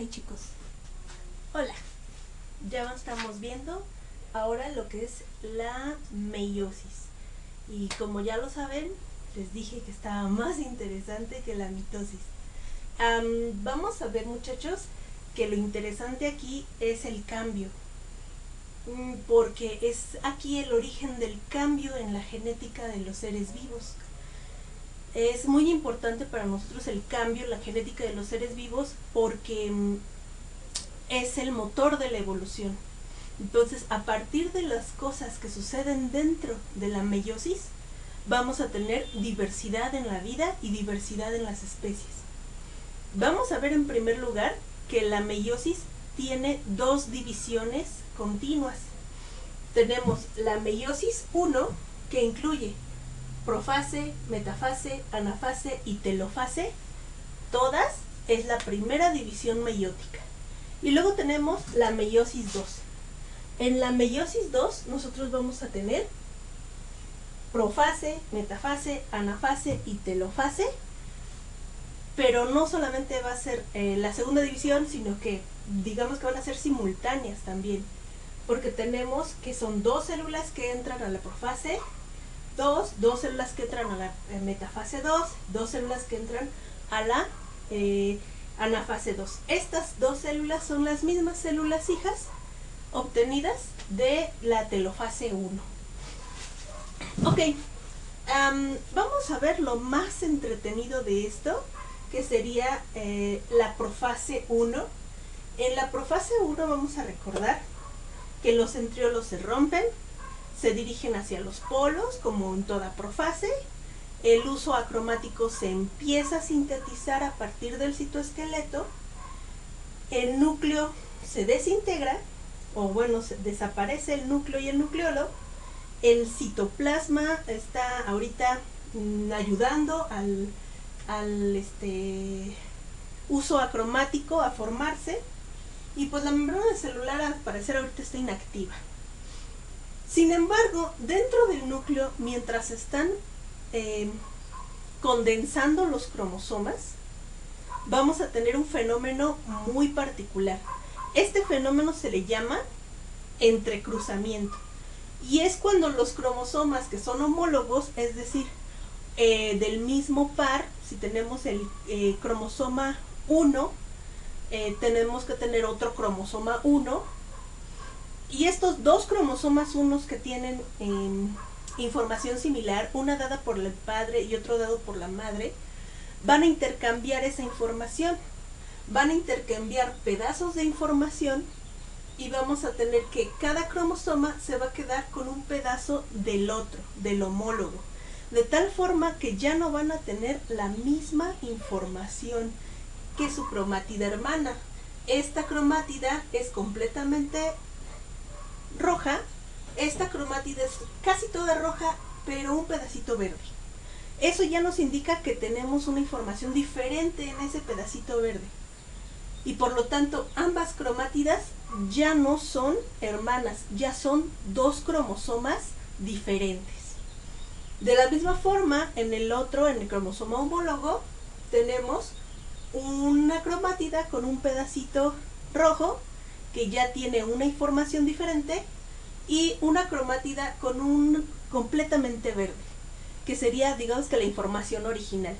Chicos, hola, ya estamos viendo ahora lo que es la meiosis y como ya lo saben, les dije que estaba más interesante que la mitosis. Vamos a ver, muchachos, que lo interesante aquí es el cambio, porque es aquí el origen del cambio en la genética de los seres vivos. Es muy importante para nosotros el cambio en la genética de los seres vivos porque es el motor de la evolución. Entonces, a partir de las cosas que suceden dentro de la meiosis, vamos a tener diversidad en la vida y diversidad en las especies. Vamos a ver en primer lugar que la meiosis tiene dos divisiones continuas. Tenemos la meiosis 1, que incluye profase, metafase, anafase y telofase. Todas es la primera división meiótica. Y luego tenemos la meiosis 2. En la meiosis 2 nosotros vamos a tener profase, metafase, anafase y telofase, pero no solamente va a ser la segunda división, sino que digamos que van a ser simultáneas también, porque tenemos que son dos células que entran a la profase 2, dos células que entran a la metafase 2, dos células que entran a la anafase 2. Estas dos células son las mismas células hijas obtenidas de la telofase 1. Ok, vamos a ver lo más entretenido de esto, que sería la profase 1. En la profase 1 vamos a recordar que los centriolos se rompen, se dirigen hacia los polos, como en toda profase. El uso acromático se empieza a sintetizar a partir del citoesqueleto. El núcleo se desintegra, o bueno, desaparece el núcleo y el nucleolo. El citoplasma está ahorita ayudando al uso acromático a formarse. Y pues la membrana celular al parecer ahorita está inactiva. Sin embargo, dentro del núcleo, mientras están condensando los cromosomas, vamos a tener un fenómeno muy particular. Este fenómeno se le llama entrecruzamiento. Y es cuando los cromosomas que son homólogos, es decir, del mismo par, si tenemos el cromosoma 1, tenemos que tener otro cromosoma 1. Y estos dos cromosomas 1 que tienen información similar, una dada por el padre y otro dado por la madre, van a intercambiar esa información. Van a intercambiar pedazos de información y vamos a tener que cada cromosoma se va a quedar con un pedazo del otro, del homólogo. De tal forma que ya no van a tener la misma información que su cromátida hermana. Esta cromátida es completamente roja, esta cromátida es casi toda roja, pero un pedacito verde. Eso ya nos indica que tenemos una información diferente en ese pedacito verde. Y por lo tanto, ambas cromátidas ya no son hermanas, ya son dos cromosomas diferentes. De la misma forma, en el cromosoma homólogo, tenemos una cromátida con un pedacito rojo, que ya tiene una información diferente, y una cromátida con un completamente verde, que sería, digamos que la información original.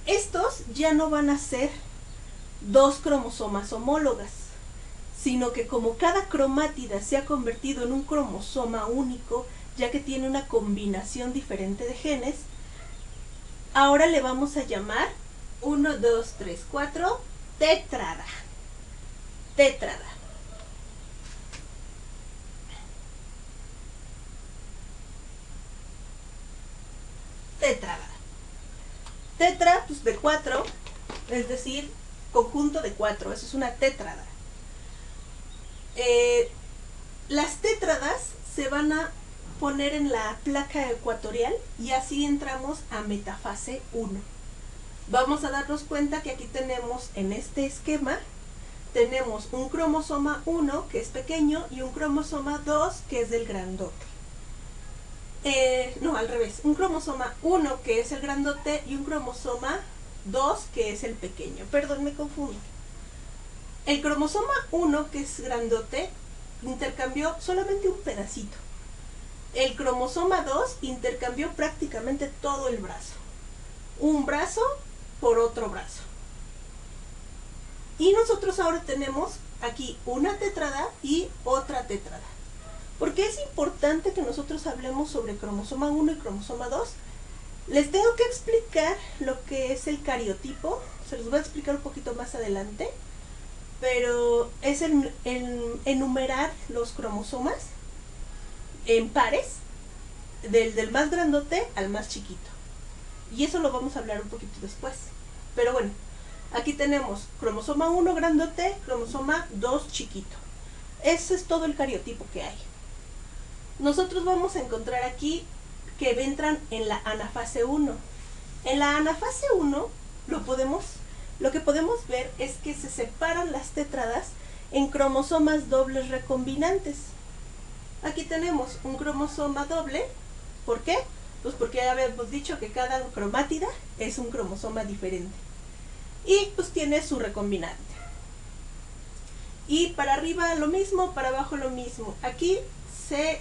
Estos ya no van a ser dos cromosomas homólogas, sino que como cada cromátida se ha convertido en un cromosoma único, ya que tiene una combinación diferente de genes, ahora le vamos a llamar 1, 2, 3, 4, tétrada. Tétrada. Tétrada. Tetra, pues de 4, es decir, conjunto de 4, eso es una tétrada. Las tétradas se van a poner en la placa ecuatorial y así entramos a metafase 1. Vamos a darnos cuenta que aquí tenemos en este esquema, tenemos un cromosoma 1 que es pequeño y un cromosoma 2 que es del grandote. No, al revés, un cromosoma 1 que es el grandote y un cromosoma 2, que es el pequeño. Perdón, me confundo. El cromosoma 1, que es grandote, intercambió solamente un pedacito. El cromosoma 2 intercambió prácticamente todo el brazo. Un brazo por otro brazo. Y nosotros ahora tenemos aquí una tetrada y otra tetrada. ¿Por qué es importante que nosotros hablemos sobre cromosoma 1 y cromosoma 2? Les tengo que explicar lo que es el cariotipo. Se los voy a explicar un poquito más adelante. Pero es el enumerar los cromosomas en pares, del más grandote al más chiquito. Y eso lo vamos a hablar un poquito después. Pero bueno, aquí tenemos cromosoma 1 grandote, cromosoma 2 chiquito. Ese es todo el cariotipo que hay. Nosotros vamos a encontrar aquí que entran en la anafase 1. En la anafase 1 lo que podemos ver es que se separan las tetradas en cromosomas dobles recombinantes. Aquí tenemos un cromosoma doble. ¿Por qué? Pues porque ya habíamos dicho que cada cromátida es un cromosoma diferente. Y pues tiene su recombinante. Y para arriba lo mismo, para abajo lo mismo. Aquí se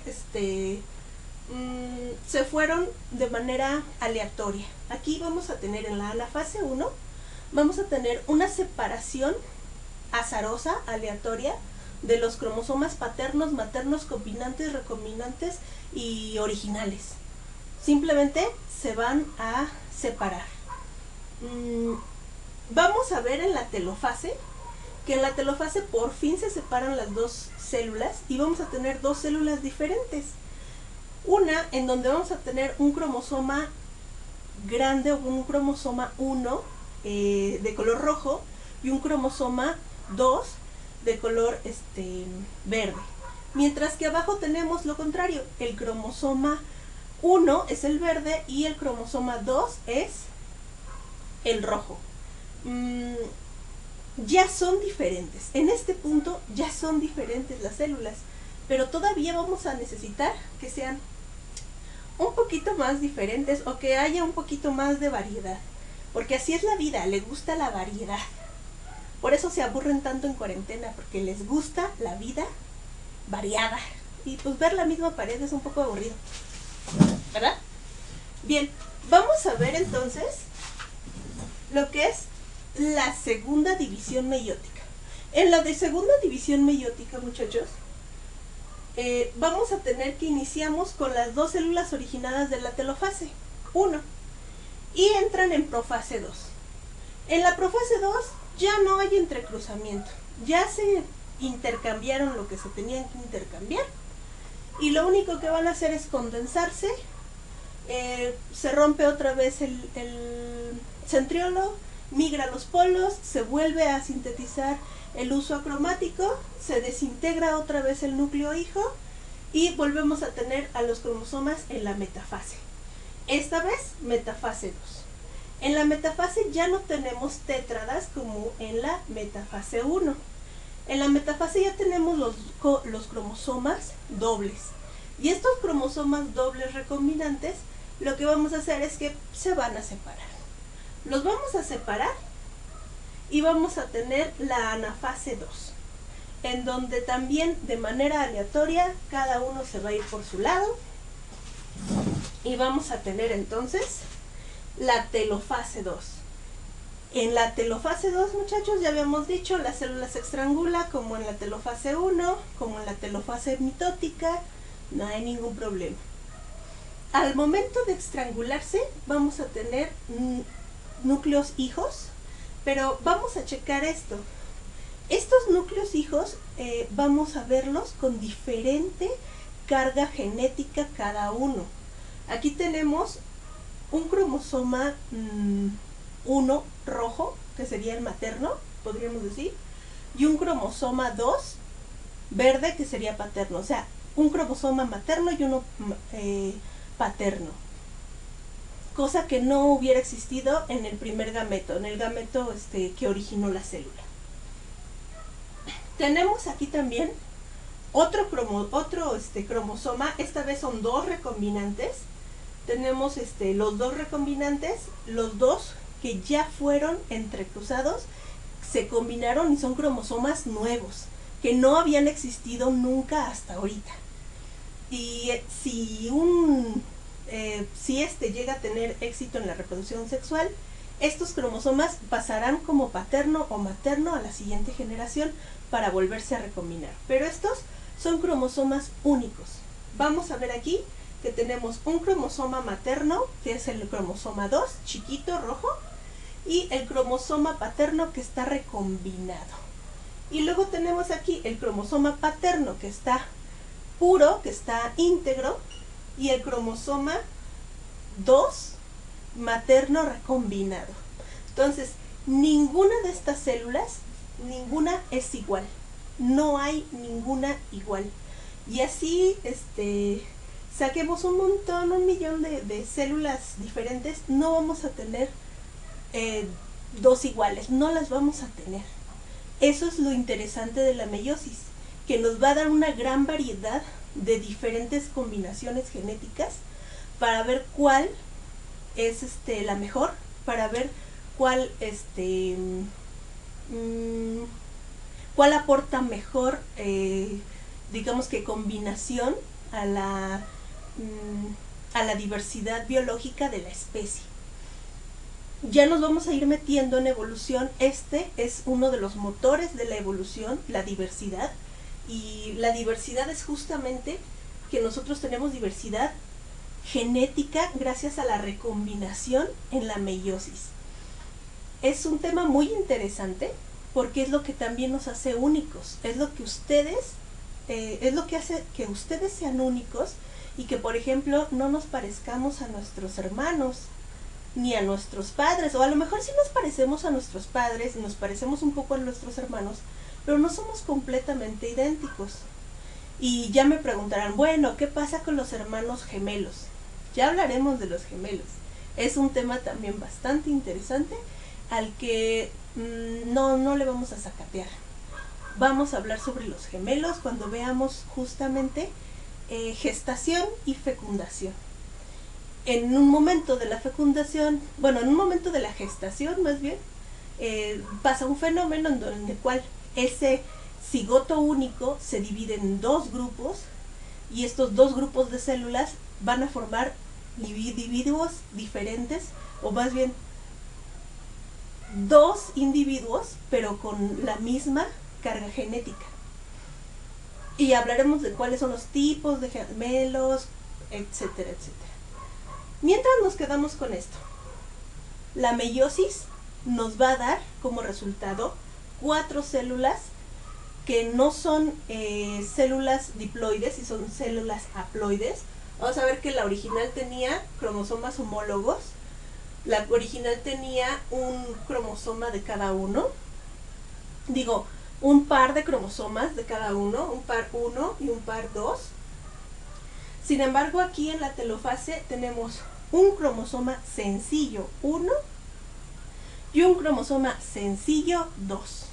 fueron de manera aleatoria. Aquí vamos a tener en la anafase 1, vamos a tener una separación azarosa, aleatoria, de los cromosomas paternos, maternos, combinantes, recombinantes y originales. Simplemente se van a separar. Vamos a ver en la telofase, que en la telofase por fin se separan las dos células y vamos a tener dos células diferentes. Una en donde vamos a tener un cromosoma grande o un cromosoma 1 de color rojo y un cromosoma 2 de color verde. Mientras que abajo tenemos lo contrario, el cromosoma 1 es el verde y el cromosoma 2 es el rojo. Ya son diferentes. En este punto ya son diferentes las células, pero todavía vamos a necesitar que sean un poquito más diferentes o que haya un poquito más de variedad. Porque así es la vida, le gusta la variedad. Por eso se aburren tanto en cuarentena, porque les gusta la vida variada. Y pues ver la misma pared es un poco aburrido, ¿verdad? Bien, vamos a ver entonces lo que es la segunda división meiótica. En la de segunda división meiótica, muchachos, vamos a tener que iniciamos con las dos células originadas de la telofase 1 y entran en profase 2. En la profase 2 ya no hay entrecruzamiento, ya se intercambiaron lo que se tenían que intercambiar y lo único que van a hacer es condensarse, se rompe otra vez el centriolo, migra a los polos, se vuelve a sintetizar el uso acromático, se desintegra otra vez el núcleo hijo y volvemos a tener a los cromosomas en la metafase. Esta vez metafase 2. En la metafase ya no tenemos tétradas como en la metafase 1. En la metafase ya tenemos los cromosomas dobles. Y estos cromosomas dobles recombinantes, lo que vamos a hacer es que se van a separar. Los vamos a separar y vamos a tener la anafase 2, en donde también de manera aleatoria cada uno se va a ir por su lado y vamos a tener entonces la telofase 2. En la telofase 2, muchachos, ya habíamos dicho, la célula se estrangula como en la telofase 1, como en la telofase mitótica, no hay ningún problema. Al momento de estrangularse vamos a tener núcleos hijos, pero vamos a checar esto. Estos núcleos hijos vamos a verlos con diferente carga genética cada uno. Aquí tenemos un cromosoma 1 rojo, que sería el materno, podríamos decir, y un cromosoma 2 verde, que sería paterno. O sea, un cromosoma materno y uno paterno. Cosa que no hubiera existido en el primer gameto, en el gameto que originó la célula. Tenemos aquí también otro cromosoma, esta vez son dos recombinantes. Tenemos los dos recombinantes, los dos que ya fueron entrecruzados, se combinaron y son cromosomas nuevos, que no habían existido nunca hasta ahorita. Y si este llega a tener éxito en la reproducción sexual, estos cromosomas pasarán como paterno o materno a la siguiente generación para volverse a recombinar. Pero estos son cromosomas únicos. Vamos a ver aquí que tenemos un cromosoma materno, que es el cromosoma 2, chiquito, rojo, y el cromosoma paterno que está recombinado. Y luego tenemos aquí el cromosoma paterno que está puro, que está íntegro, y el cromosoma 2 materno recombinado. Entonces, ninguna de estas células, ninguna es igual. No hay ninguna igual. Y así, saquemos un montón, 1.000.000 de células diferentes, no vamos a tener dos iguales, no las vamos a tener. Eso es lo interesante de la meiosis, que nos va a dar una gran variedad de diferentes combinaciones genéticas para ver cuál es la mejor, para ver cuál cuál aporta mejor digamos que combinación a la diversidad biológica de la especie. Ya nos vamos a ir metiendo en evolución. Este es uno de los motores de la evolución, la diversidad. Y la diversidad es justamente que nosotros tenemos diversidad genética gracias a la recombinación en la meiosis. Es un tema muy interesante porque es lo que también nos hace únicos, es lo que hace que ustedes sean únicos y que, por ejemplo, no nos parezcamos a nuestros hermanos ni a nuestros padres, o a lo mejor sí nos parecemos a nuestros padres, nos parecemos un poco a nuestros hermanos, pero no somos completamente idénticos. Y ya me preguntarán, bueno, ¿qué pasa con los hermanos gemelos? Ya hablaremos de los gemelos. Es un tema también bastante interesante al que no le vamos a sacatear. Vamos a hablar sobre los gemelos cuando veamos justamente gestación y fecundación. En un momento de la fecundación, en un momento de la gestación más bien, pasa un fenómeno en el cual ese cigoto único se divide en dos grupos y estos dos grupos de células van a formar individuos diferentes, o más bien dos individuos pero con la misma carga genética. Y hablaremos de cuáles son los tipos de gemelos, etcétera, etcétera. Mientras nos quedamos con esto, la meiosis nos va a dar como resultado 4 células que no son células diploides y son células haploides. Vamos a ver que la original tenía cromosomas homólogos. La original tenía un cromosoma de cada uno. Un par de cromosomas de cada uno, un par 1 y un par 2. Sin embargo, aquí en la telofase tenemos un cromosoma sencillo 1 y un cromosoma sencillo 2.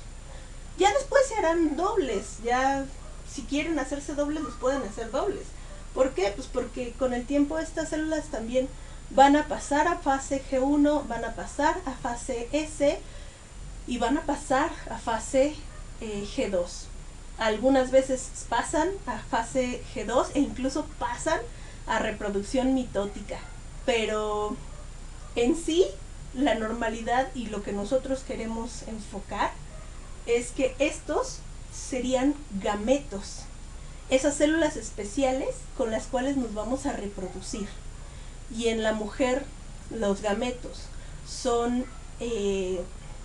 Ya después se harán dobles, ya si quieren hacerse dobles, los pueden hacer dobles. ¿Por qué? Pues porque con el tiempo estas células también van a pasar a fase G1, van a pasar a fase S y van a pasar a fase G2. Algunas veces pasan a fase G2 e incluso pasan a reproducción mitótica. Pero en sí, la normalidad y lo que nosotros queremos enfocar es que estos serían gametos, esas células especiales con las cuales nos vamos a reproducir. Y en la mujer los gametos son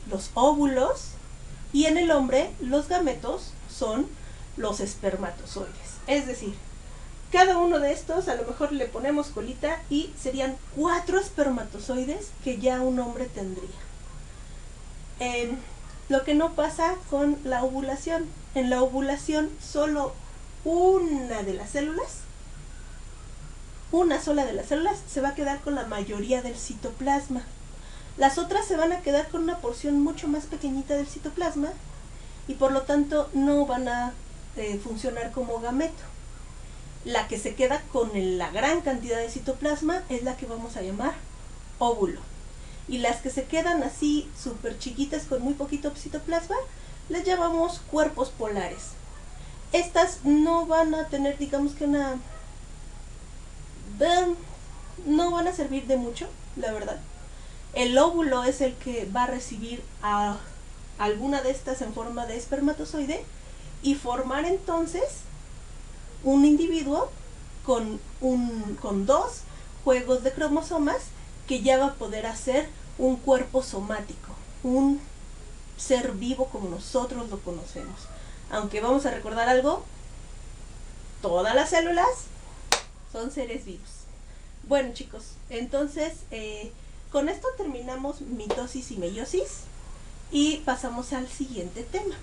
los óvulos y en el hombre los gametos son los espermatozoides. Es decir, cada uno de estos a lo mejor le ponemos colita y serían 4 espermatozoides que ya un hombre tendría. Lo que no pasa con la ovulación. En la ovulación solo una sola de las células se va a quedar con la mayoría del citoplasma. Las otras se van a quedar con una porción mucho más pequeñita del citoplasma y por lo tanto no van a funcionar como gameto. La que se queda con la gran cantidad de citoplasma es la que vamos a llamar óvulo. Y las que se quedan así súper chiquitas con muy poquito citoplasma, las llamamos cuerpos polares. Estas no van a tener, digamos que no van a servir de mucho, la verdad. El óvulo es el que va a recibir a alguna de estas en forma de espermatozoide y formar entonces un individuo con dos juegos de cromosomas que ya va a poder hacer un cuerpo somático, un ser vivo como nosotros lo conocemos. Aunque vamos a recordar algo, todas las células son seres vivos. Bueno, chicos, entonces con esto terminamos mitosis y meiosis y pasamos al siguiente tema.